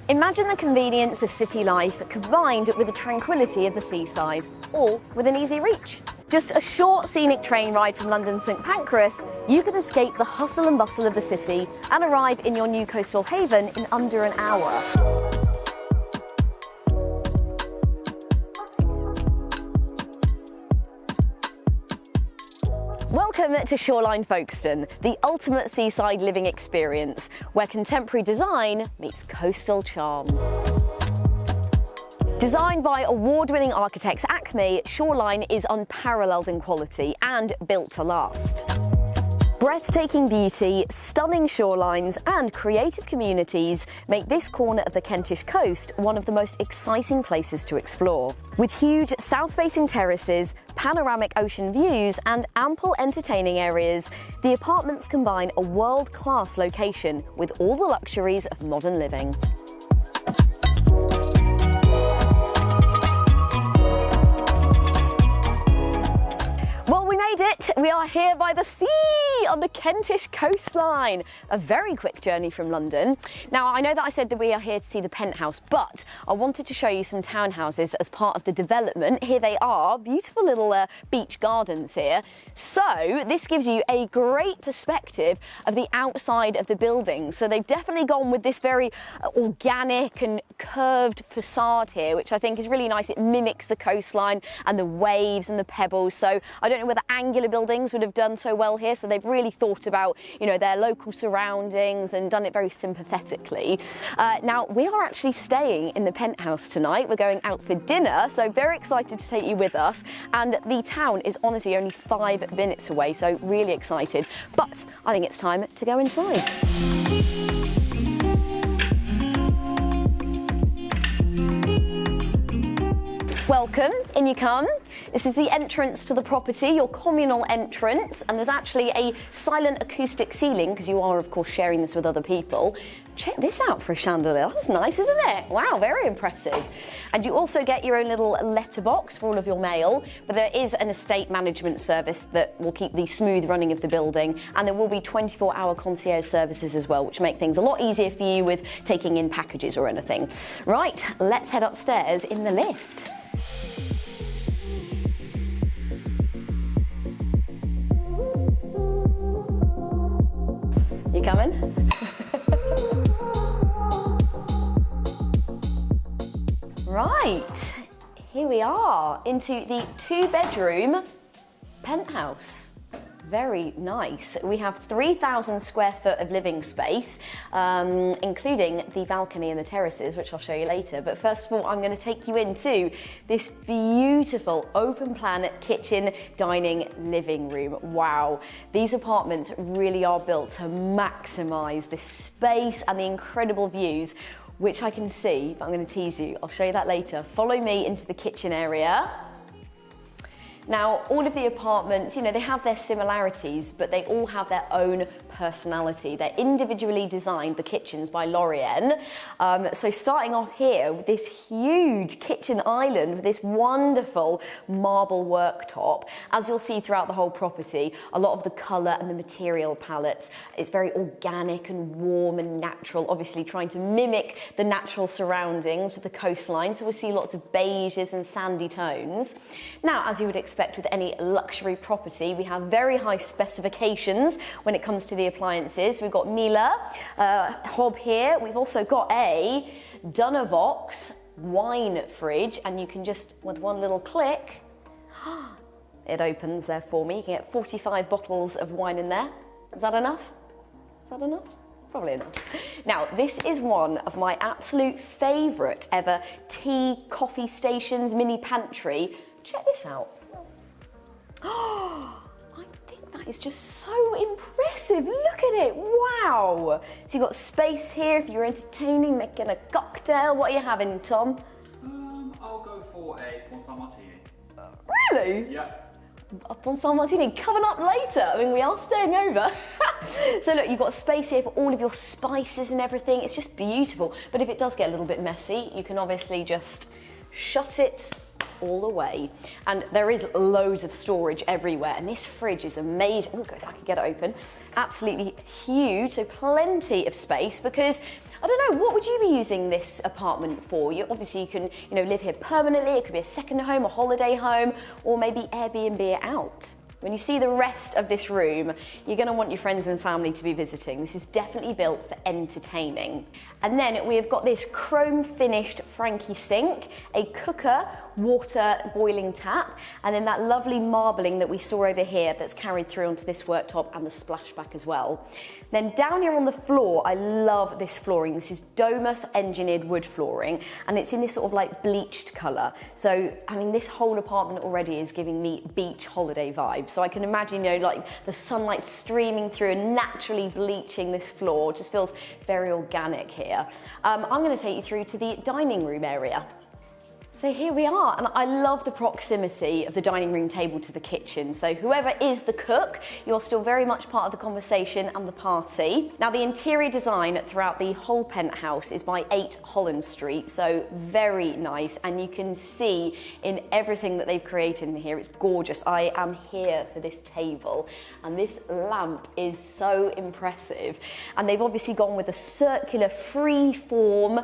Imagine the convenience of city life combined with the tranquility of the seaside, all within easy reach. Just a short scenic train ride from London's St Pancras, you could escape the hustle and bustle of the city and arrive in your new coastal haven in under an hour. Welcome to Shoreline Folkestone, the ultimate seaside living experience, where contemporary design meets coastal charm. Designed by award-winning architects Acme, Shoreline is unparalleled in quality and built to last. Breathtaking beauty, stunning shorelines and creative communities make this corner of the Kentish coast one of the most exciting places to explore. With huge south-facing terraces, panoramic ocean views and ample entertaining areas, the apartments combine a world-class location with all the luxuries of modern living. We are here by the sea on the Kentish coastline. A very quick journey from London. Now, I know that I said that we are here to see the Penthouse, but I wanted to show you some townhouses as part of the development. Here they are, beautiful little beach gardens here. So this gives you a great perspective of the outside of the building. So they've definitely gone with this very organic and curved facade here, which I think is really nice. It mimics the coastline and the waves and the pebbles. So I don't know whether angular buildings would have done so well here, so they've really thought about, their local surroundings and done it very sympathetically. Now, we are actually staying in the Penthouse tonight. We're going out for dinner, so very excited to take you with us. And the town is honestly only 5 minutes away, so really excited. But I think it's time to go inside. Welcome, in you come. This is the entrance to the property, your communal entrance, and there's actually a silent acoustic ceiling because you are, of course, sharing this with other people. Check this out for a chandelier. That's nice, isn't it? Wow, very impressive. And you also get your own little letterbox for all of your mail, but there is an estate management service that will keep the smooth running of the building, and there will be 24-hour concierge services as well, which make things a lot easier for you with taking in packages or anything. Right, let's head upstairs in the lift. You coming? Right, here we are into the 2-bedroom penthouse. Very nice. We have 3,000 square foot of living space, including the balcony and the terraces, which I'll show you later. But first of all, I'm going to take you into this beautiful open plan kitchen, dining, living room. Wow. These apartments really are built to maximize this space and the incredible views, which I can see, but I'm going to tease you. I'll show you that later. Follow me into the kitchen area. Now, all of the apartments, they have their similarities, but they all have their own personality. They're individually designed, the kitchens, by L'Oreal. So starting off here with this huge kitchen island with this wonderful marble worktop. As you'll see throughout the whole property, a lot of the colour and the material palettes is very organic and warm and natural, obviously trying to mimic the natural surroundings with the coastline. So we'll see lots of beiges and sandy tones. Now, as you would expect with any luxury property, we have very high specifications when it comes to the appliances. We've got Miele hob here. We've also got a Dunavox wine fridge, and you can just, with one little click, it opens there for me. You can get 45 bottles of wine in there. Is that enough? Is that enough? Probably enough. Now, this is one of my absolute favourite ever tea, coffee stations, mini pantry. Check this out. Oh, I think that is just so impressive. Look at it. Wow. So you've got space here if you're entertaining, making a cocktail. What are you having, Tom? I'll go for a Bonsoir Martini. Really? Yeah. A Bonsoir Martini coming up later. I mean, we are staying over. So look, you've got space here for all of your spices and everything. It's just beautiful. But if it does get a little bit messy, you can obviously just shut it all the way. And there is loads of storage everywhere, and this fridge is amazing. Oh, if I could get it open. Absolutely huge, so plenty of space, because I don't know, what would you be using this apartment for? Obviously you can, live here permanently. It could be a second home, a holiday home, or maybe Airbnb it out. When you see the rest of this room, you're going to want your friends and family to be visiting. This is definitely built for entertaining. And then we have got this chrome finished Frankie sink, a cooker, water boiling tap, and then that lovely marbling that we saw over here that's carried through onto this worktop and the splashback as well. Then down here on the floor, I love this flooring. This is Domus engineered wood flooring, and it's in this sort of like bleached colour. So, this whole apartment already is giving me beach holiday vibes. So I can imagine, like the sunlight streaming through and naturally bleaching this floor. It just feels very organic here. I'm going to take you through to the dining room area. So here we are, and I love the proximity of the dining room table to the kitchen. So whoever is the cook, you're still very much part of the conversation and the party. Now the interior design throughout the whole penthouse is by 8 Holland Street, so very nice, and you can see in everything that they've created in here, it's gorgeous. I am here for this table, and this lamp is so impressive. And they've obviously gone with a circular free-form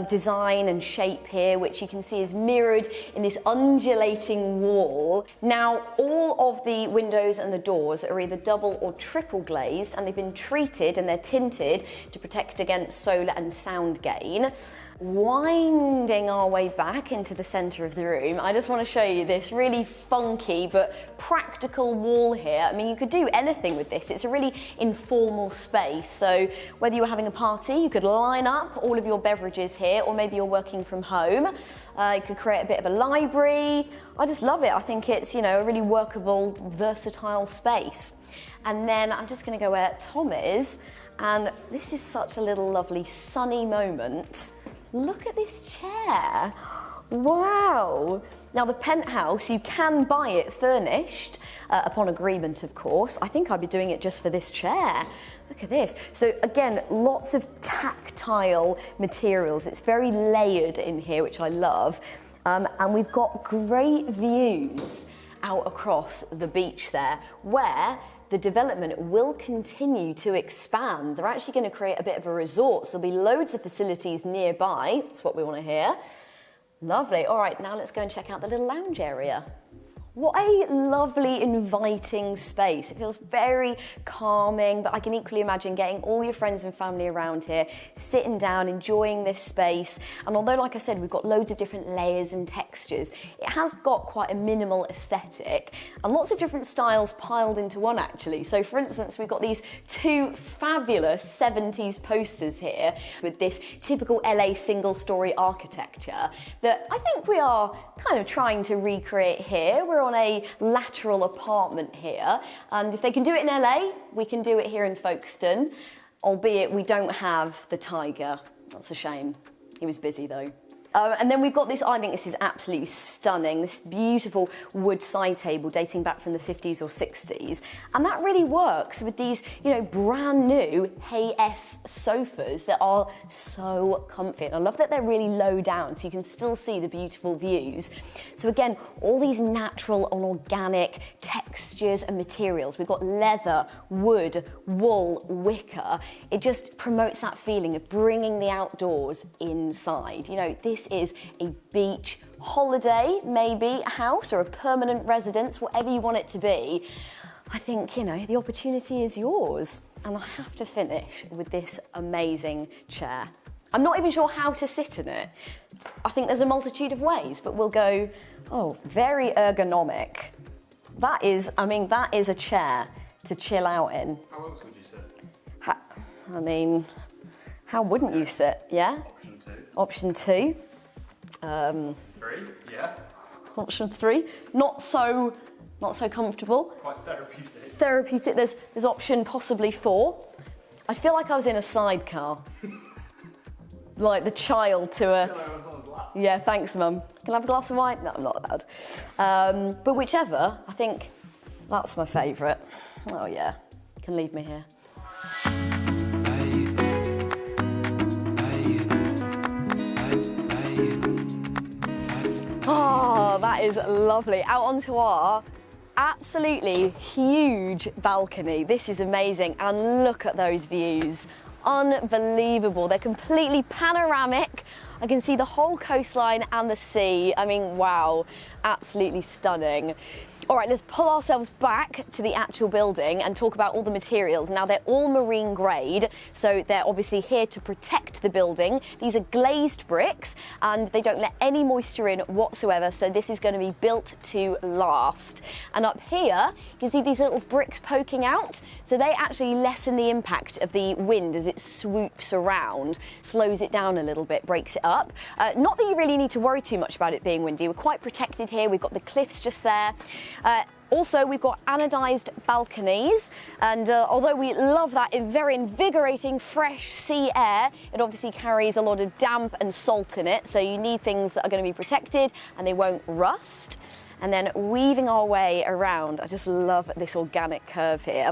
design and shape here, which you can see is mirrored in this undulating wall. Now, all of the windows and the doors are either double or triple glazed, and they've been treated and they're tinted to protect against solar and sound gain. Winding our way back into the center of the room, I just want to show you this really funky but practical wall here. You could do anything with this. It's a really informal space. So whether you were having a party, you could line up all of your beverages here, or maybe you're working from home. You could create a bit of a library. I just love it. I think it's, a really workable, versatile space. And then I'm just going to go where Tom is. And this is such a little lovely sunny moment. Look at this chair. Wow. Now the penthouse, you can buy it furnished, upon agreement of course. I think I'd be doing it just for this chair. Look at this. So again, lots of tactile materials. It's very layered in here, which I love. And we've got great views out across the beach there, where the development will continue to expand. They're actually going to create a bit of a resort, so there'll be loads of facilities nearby. That's what we want to hear. Lovely. All right, now let's go and check out the little lounge area. What a lovely, inviting space. It feels very calming, but I can equally imagine getting all your friends and family around here, sitting down, enjoying this space. And although, like I said, we've got loads of different layers and textures, it has got quite a minimal aesthetic and lots of different styles piled into one, actually. So, for instance, we've got these 2 fabulous 70s posters here with this typical LA single-story architecture that I think we are kind of trying to recreate here. We're on a lateral apartment here, and if they can do it in LA, we can do it here in Folkestone, albeit we don't have the tiger. That's a shame. He was busy though. And then we've got this, I think this is absolutely stunning, this beautiful wood side table dating back from the 50s or 60s. And that really works with these, brand new Hey-S sofas that are so comfy. And I love that they're really low down so you can still see the beautiful views. So again, all these natural and organic textures and materials. We've got leather, wood, wool, wicker. It just promotes that feeling of bringing the outdoors inside. This is a beach holiday, maybe a house or a permanent residence, whatever you want it to be. I think, the opportunity is yours. And I have to finish with this amazing chair. I'm not even sure how to sit in it. I think there's a multitude of ways, but we'll go, very ergonomic. That is a chair to chill out in. How else would you sit? How wouldn't you sit, yeah? Option 2. Option 2. 3, yeah. Option 3, not so comfortable. Quite therapeutic. Therapeutic. There's option possibly 4. I feel like I was in a sidecar, like the child to a. On someone's lap. Yeah, thanks, Mum. Can I have a glass of wine? No, I'm not allowed. But whichever, I think that's my favourite. Oh yeah, you can leave me here. Oh, that is lovely. Out onto our absolutely huge balcony. This is amazing. And look at those views. unbelievable. They're completely panoramic. I can see the whole coastline and the sea. I mean, wow, absolutely stunning. All right, let's pull ourselves back to the actual building and talk about all the materials. Now, they're all marine grade, so they're obviously here to protect the building. These are glazed bricks and they don't let any moisture in whatsoever, so this is going to be built to last. And up here, you can see these little bricks poking out, so they actually lessen the impact of the wind as it swoops around, slows it down a little bit, breaks it up. Not that you really need to worry too much about it being windy. We're quite protected here. We've got the cliffs just there. Also, we've got anodized balconies, and although we love that very invigorating fresh sea air, it obviously carries a lot of damp and salt in it, so you need things that are going to be protected and they won't rust. And then weaving our way around, I just love this organic curve here.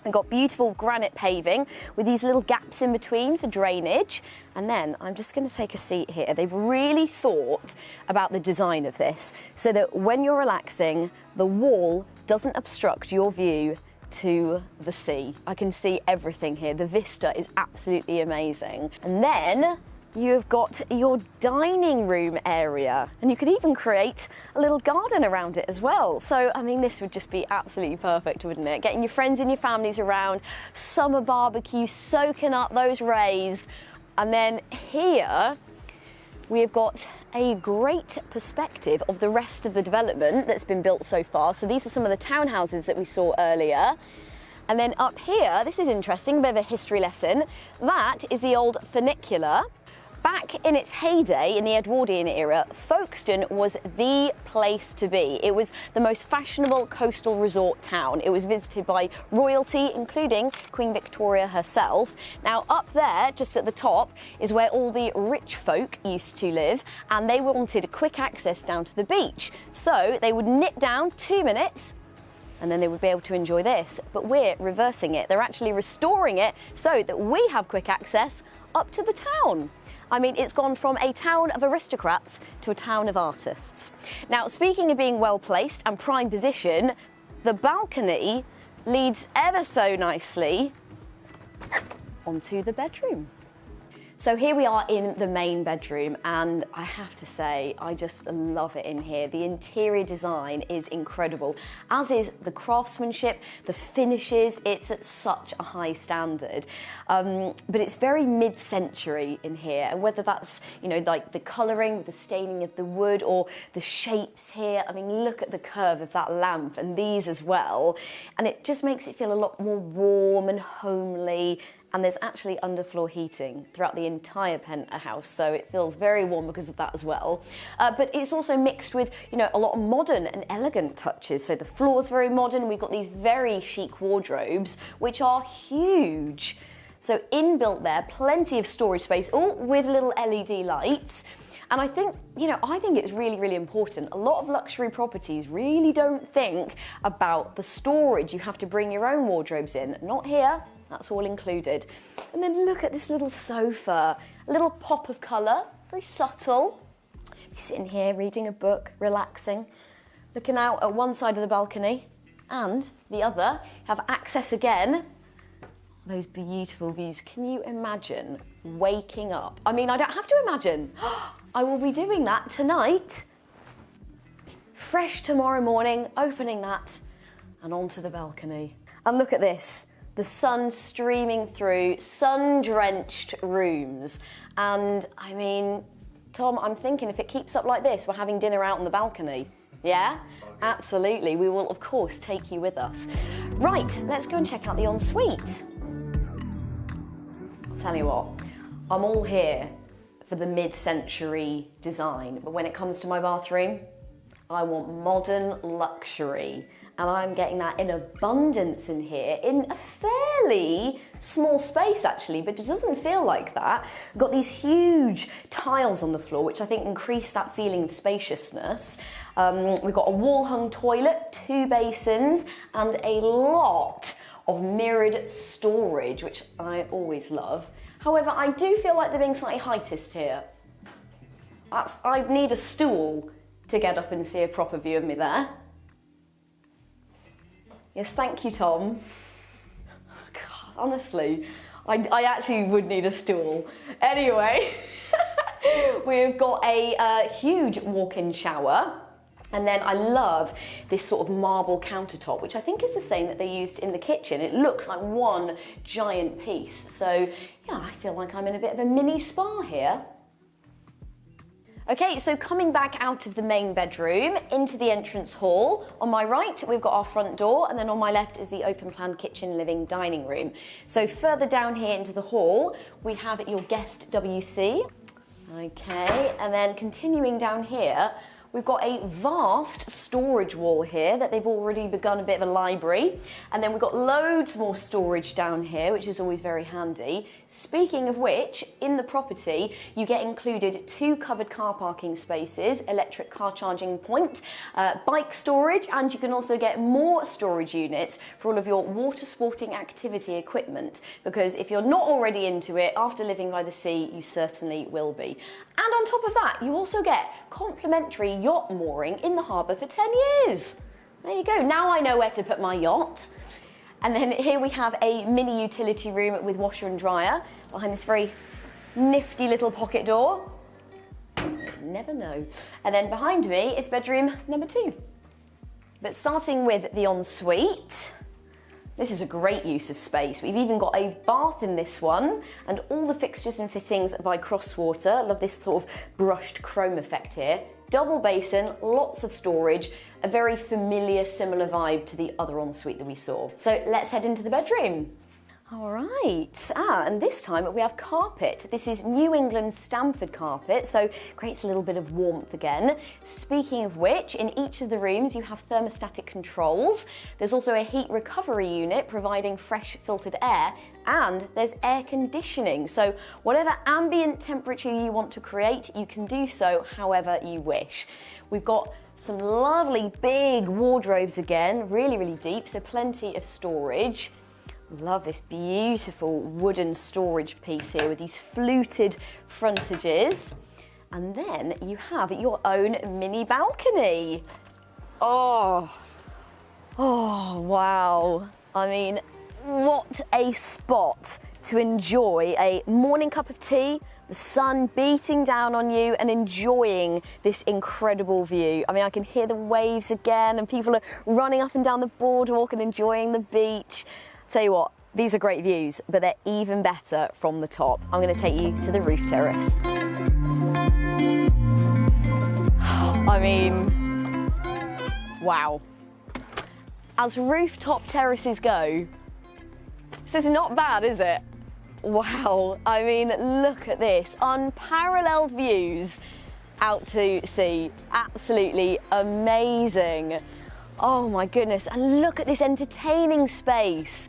We've got beautiful granite paving with these little gaps in between for drainage. And then I'm just going to take a seat here. They've really thought about the design of this so that when you're relaxing, the wall doesn't obstruct your view to the sea. I can see everything here. The vista is absolutely amazing. And then you've got your dining room area, and you could even create a little garden around it as well. So, I mean, this would just be absolutely perfect, wouldn't it? Getting your friends and your families around, summer barbecue, soaking up those rays. And then here, we've got a great perspective of the rest of the development that's been built so far. So these are some of the townhouses that we saw earlier. And then up here, this is interesting, a bit of a history lesson. That is the old funicular. Back in its heyday, in the Edwardian era, Folkestone was the place to be. It was the most fashionable coastal resort town. It was visited by royalty, including Queen Victoria herself. Now, up there, just at the top, is where all the rich folk used to live, and they wanted quick access down to the beach. So they would nip down 2 minutes, and then they would be able to enjoy this. But we're reversing it. They're actually restoring it so that we have quick access up to the town. I mean, it's gone from a town of aristocrats to a town of artists. Now, speaking of being well placed and prime position, the balcony leads ever so nicely onto the bedroom. So here we are in the main bedroom, and I have to say, I just love it in here. The interior design is incredible, as is the craftsmanship, the finishes. It's at such a high standard, but it's very mid-century in here. And whether that's, you know, like the colouring, the staining of the wood, or the shapes here. I mean, look at the curve of that lamp and these as well. And it just makes it feel a lot more warm and homely. And there's actually underfloor heating throughout the entire penthouse, so it feels very warm because of that as well. But it's also mixed with, you know, a lot of modern and elegant touches. So the floor's very modern. We've got these very chic wardrobes, which are huge. So inbuilt there, plenty of storage space, all with little LED lights. And I think, you know, I think it's really, really important. A lot of luxury properties really don't think about the storage. You have to bring your own wardrobes in. Not here. That's all included. And then look at this little sofa, a little pop of colour, very subtle. Be sitting here reading a book, relaxing, looking out at one side of the balcony and the other, have access again. Those beautiful views. Can you imagine waking up? I mean, I don't have to imagine. I will be doing that tonight. Fresh tomorrow morning, opening that and onto the balcony. And look at this. The sun streaming through, sun-drenched rooms. And I mean, Tom, I'm thinking if it keeps up like this, we're having dinner out on the balcony. Yeah? Absolutely. We will, of course, take you with us. Right, let's go and check out the ensuite. I'll tell you what, I'm all here for the mid-century design, but when it comes to my bathroom, I want modern luxury. And I'm getting that in abundance in here, in a fairly small space actually, but it doesn't feel like that. We've got these huge tiles on the floor, which I think increase that feeling of spaciousness. We've got a wall-hung toilet, 2 basins, and a lot of mirrored storage, which I always love. However, I do feel like they're being slightly heightist here. I need a stool to get up and see a proper view of me there. Yes, thank you, Tom. God, honestly, I actually would need a stool. Anyway, we've got a huge walk-in shower. And then I love this sort of marble countertop, which I think is the same that they used in the kitchen. It looks like one giant piece. So yeah, I feel like I'm in a bit of a mini spa here. Okay, so coming back out of the main bedroom into the entrance hall. On my right, we've got our front door, and then on my left is the open plan kitchen, living, dining room. So further down here into the hall, we have your guest WC. Okay, and then continuing down here, we've got a vast storage wall here that they've already begun a bit of a library. And then we've got loads more storage down here, which is always very handy. Speaking of which, in the property, you get included 2 covered car parking spaces, electric car charging point, bike storage, and you can also get more storage units for all of your water sporting activity equipment. Because if you're not already into it, after living by the sea, you certainly will be. And on top of that, you also get complimentary yacht mooring in the harbour for 10 years. There you go, now I know where to put my yacht. And then here we have a mini utility room with washer and dryer behind this very nifty little pocket door. Never know. And then behind me is bedroom number 2. But starting with the ensuite, this is a great use of space. We've even got a bath in this one, and all the fixtures and fittings are by Crosswater. Love this sort of brushed chrome effect here. Double basin, lots of storage, a very familiar, similar vibe to the other ensuite that we saw. So let's head into the bedroom. All right, and this time we have carpet. This is New England Stamford carpet, so creates a little bit of warmth again. Speaking of which, in each of the rooms you have thermostatic controls. There's also a heat recovery unit providing fresh filtered air, and there's air conditioning. So whatever ambient temperature you want to create, you can do so however you wish. We've got some lovely big wardrobes again, really, really deep, so plenty of storage. Love this beautiful wooden storage piece here with these fluted frontages. And then you have your own mini balcony. Oh, wow. I mean, what a spot to enjoy a morning cup of tea, the sun beating down on you and enjoying this incredible view. I mean, I can hear the waves again and people are running up and down the boardwalk and enjoying the beach. Tell you what, these are great views, but they're even better from the top. I'm going to take you to the roof terrace. I mean, wow. As rooftop terraces go, this is not bad, is it? Wow, I mean, look at this. Unparalleled views out to sea. Absolutely amazing. Oh my goodness, and look at this entertaining space.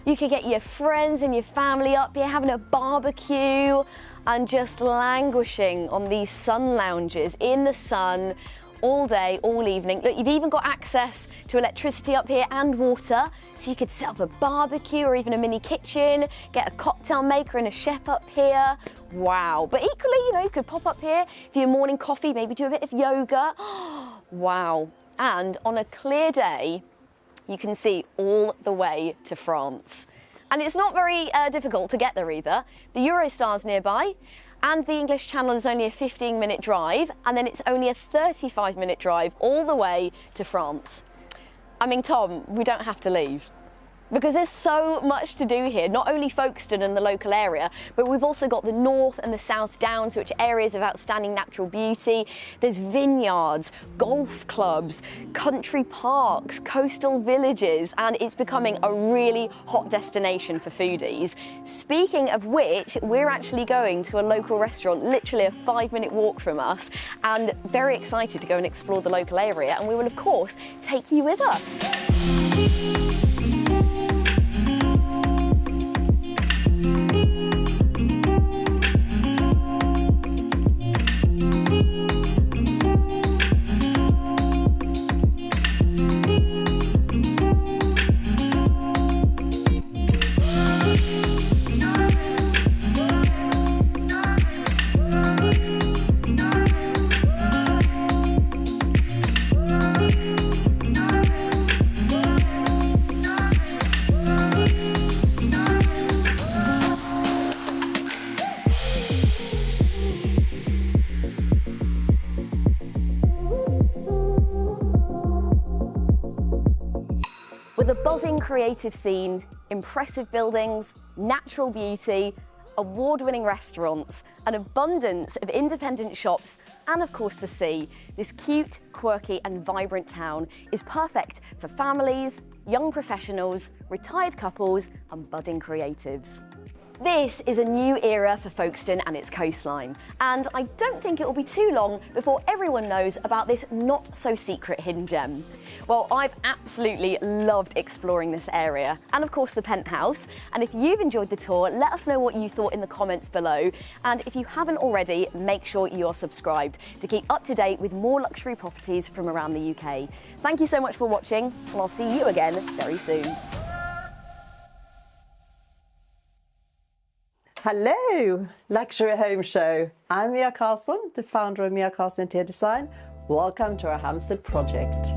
You could get your friends and your family up here having a barbecue and just languishing on these sun lounges in the sun all day, all evening. Look, you've even got access to electricity up here and water, so you could set up a barbecue or even a mini kitchen, get a cocktail maker and a chef up here. Wow. But equally, you know, you could pop up here for your morning coffee, maybe do a bit of yoga. Wow. And on a clear day, you can see all the way to France. And it's not very difficult to get there either. The Eurostar's nearby, and the English Channel is only a 15-minute drive, and then it's only a 35-minute drive all the way to France. I mean, Tom, we don't have to leave, because there's so much to do here, not only Folkestone and the local area, but we've also got the North and the South Downs, which are areas of outstanding natural beauty. There's vineyards, golf clubs, country parks, coastal villages, and it's becoming a really hot destination for foodies. Speaking of which, we're actually going to a local restaurant, literally a 5-minute walk from us, and very excited to go and explore the local area, and we will of course take you with us. With a buzzing creative scene, impressive buildings, natural beauty, award-winning restaurants, an abundance of independent shops, and of course the sea, this cute, quirky and vibrant town is perfect for families, young professionals, retired couples and budding creatives. This is a new era for Folkestone and its coastline, and I don't think it will be too long before everyone knows about this not-so-secret hidden gem. Well, I've absolutely loved exploring this area, and of course the Penthouse, and if you've enjoyed the tour, let us know what you thought in the comments below, and if you haven't already, make sure you are subscribed to keep up to date with more luxury properties from around the UK. Thank you so much for watching, and I'll see you again very soon. Hello, Luxury Home Show. I'm Mia Carlson, the founder of Mia Carlson Interior Design. Welcome to our Hampstead project.